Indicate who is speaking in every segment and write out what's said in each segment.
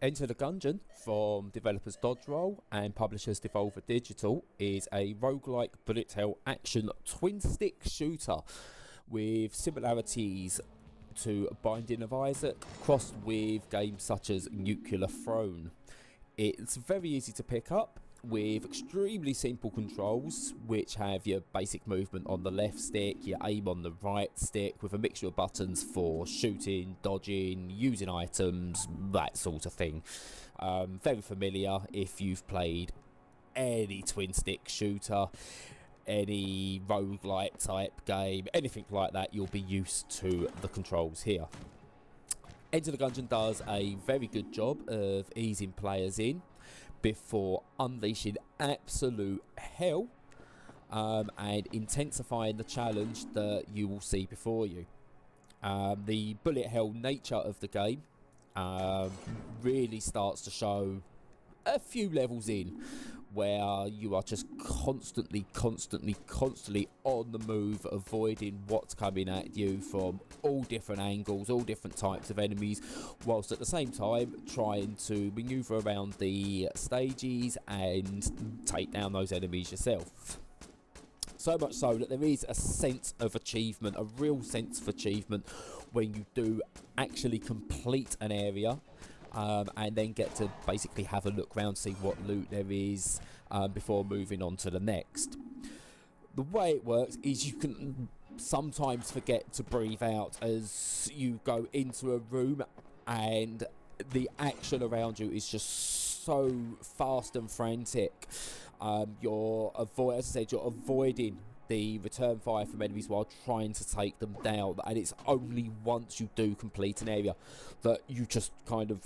Speaker 1: Enter the Gungeon from developers Dodge Roll and publishers Devolver Digital is a roguelike bullet hell action twin stick shooter with similarities to Binding of Isaac crossed with games such as Nuclear Throne. It's very easy to pick up with extremely simple controls, which have your basic movement on the left stick, your aim on the right stick, with a mixture of buttons for shooting, dodging, using items, that sort of thing. Very familiar if you've played any twin stick shooter, any roguelike type game, anything like that, you'll be used to the controls here. Enter the Gungeon does a very good job of easing players in before unleashing absolute hell and intensifying the challenge that you will see before you. The bullet hell nature of the game really starts to show a few levels in where you are just constantly on the move, avoiding what's coming at you from all different angles, all different types of enemies, whilst at the same time trying to maneuver around the stages and take down those enemies yourself. So much so that there is a sense of achievement, a real sense of achievement when you do actually complete an area and then get to basically have a look around, see what loot there is before moving on to the next. The way it works is you can sometimes forget to breathe out as you go into a room and the action around you is just so fast and frantic. You're avoiding the return fire from enemies while trying to take them down, and it's only once you do complete an area that you just kind of,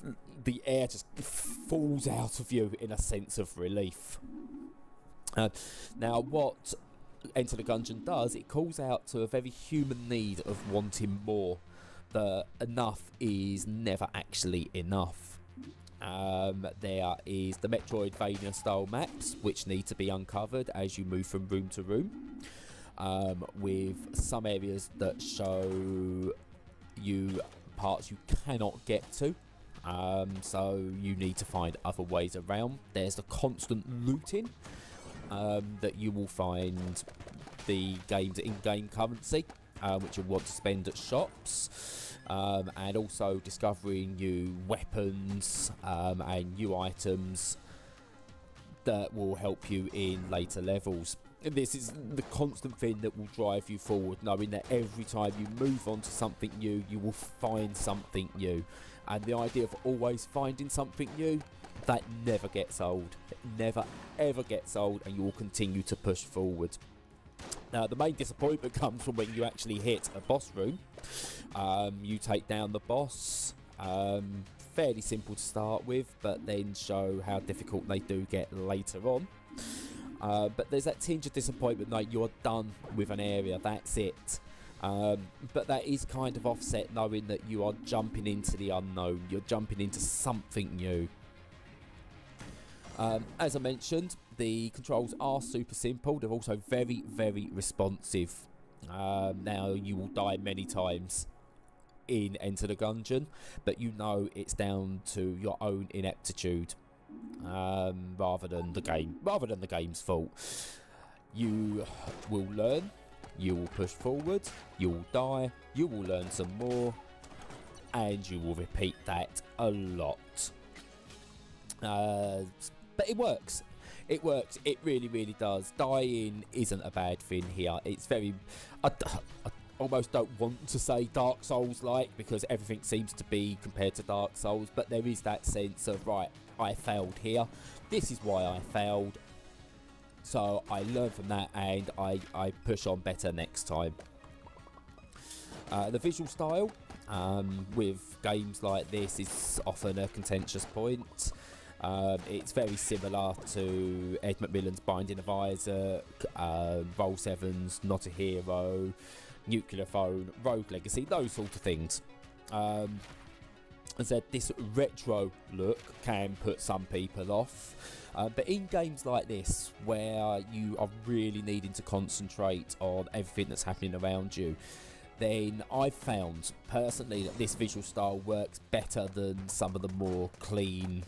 Speaker 1: the air just falls out of you in a sense of relief. Now what Enter the Gungeon does, it calls out to a very human need of wanting more, that enough is never actually enough. There is the Metroidvania style maps which need to be uncovered as you move from room to room, with some areas that show you parts you cannot get to, so you need to find other ways around. There's the constant looting, that you will find the game's in-game currency, which you'll want to spend at shops. And also discovering new weapons and new items that will help you in later levels. And this is the constant thing that will drive you forward, knowing that every time you move on to something new, you will find something new. And the idea of always finding something new, that never gets old. It never ever gets old, and you will continue to push forward. Now, the main disappointment comes from when you actually hit a boss room. You take down the boss, fairly simple to start with, but then show how difficult they do get later on. But there's that tinge of disappointment, like you're done with an area, that's it. But that is kind of offset knowing that you are jumping into the unknown, you're jumping into something new. As I mentioned, the controls are super simple. They're also very, very responsive. Now, you will die many times in Enter the Gungeon, but you know it's down to your own ineptitude, rather than the game's fault. You will learn, you will push forward, you will die, you will learn some more, and you will repeat that a lot. But it works. It works. It really, really does. Dying isn't a bad thing here. It's very... I almost don't want to say Dark Souls-like, because everything seems to be compared to Dark Souls, but there is that sense of, right, I failed here. This is why I failed. So I learn from that, and I push on better next time. The visual style with games like this is often a contentious point. It's very similar to Ed McMillan's Binding of Isaac, Roll 7's Not a Hero, Nuclear Throne, Rogue Legacy, those sort of things. As I said, this retro look can put some people off, but in games like this, where you are really needing to concentrate on everything that's happening around you, then I've found personally that this visual style works better than some of the more clean,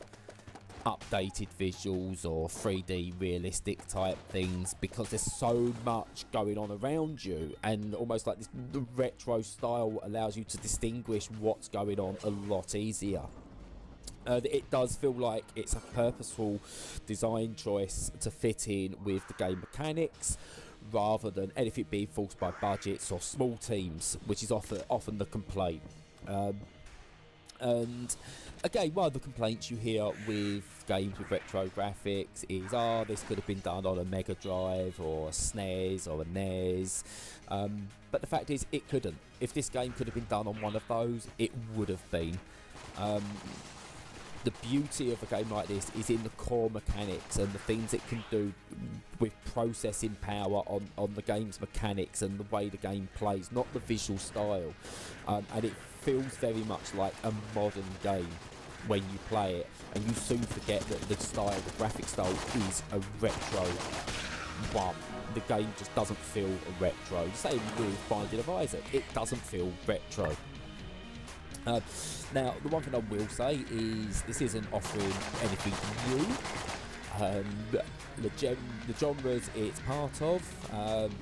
Speaker 1: updated visuals or 3D realistic type things, because there's so much going on around you, and almost like this, the retro style allows you to distinguish what's going on a lot easier. It does feel like it's a purposeful design choice to fit in with the game mechanics, rather than anything being forced by budgets or small teams, which is often the complaint. And again, one of the complaints you hear with games with retro graphics is, this could have been done on a Mega Drive or a SNES or a NES. But the fact is, it couldn't. If this game could have been done on one of those, it would have been. The beauty of a game like this is in the core mechanics and the things it can do with processing power on the game's mechanics and the way the game plays, not the visual style. And it feels very much like a modern game when you play it, and you soon forget that the graphic style is a retro one. The game just doesn't feel retro. Same with Binding of Isaac, it doesn't feel retro. Now, the one thing I will say is this isn't offering anything new. The genres it's part of,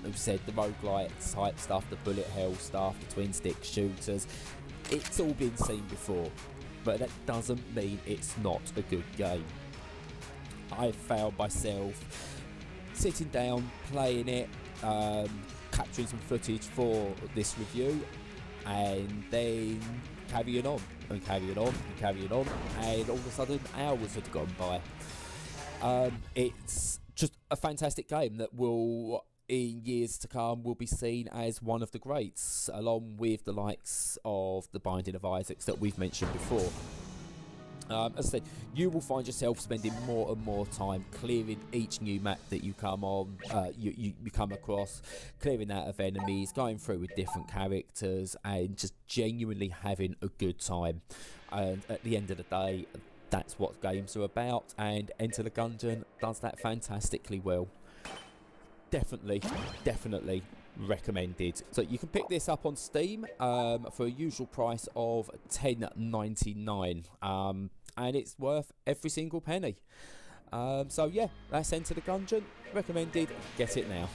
Speaker 1: we've said the roguelite type stuff, the bullet hell stuff, the twin stick shooters, it's all been seen before, but that doesn't mean it's not a good game. I've found myself sitting down, playing it, capturing some footage for this review, and then carrying on and carrying on and carrying on, and all of a sudden hours had gone by. It's just a fantastic game that will, in years to come, will be seen as one of the greats, along with the likes of the Binding of Isaacs that we've mentioned before. As I said, you will find yourself spending more and more time clearing each new map that you come on, you come across, clearing out of enemies, going through with different characters, and just genuinely having a good time. And at the end of the day, that's what games are about, and Enter the Gungeon does that fantastically well. Definitely recommended. So you can pick this up on Steam for a usual price of $10.99, and it's worth every single penny. So yeah, that's Enter the Gungeon. Recommended. Get it now.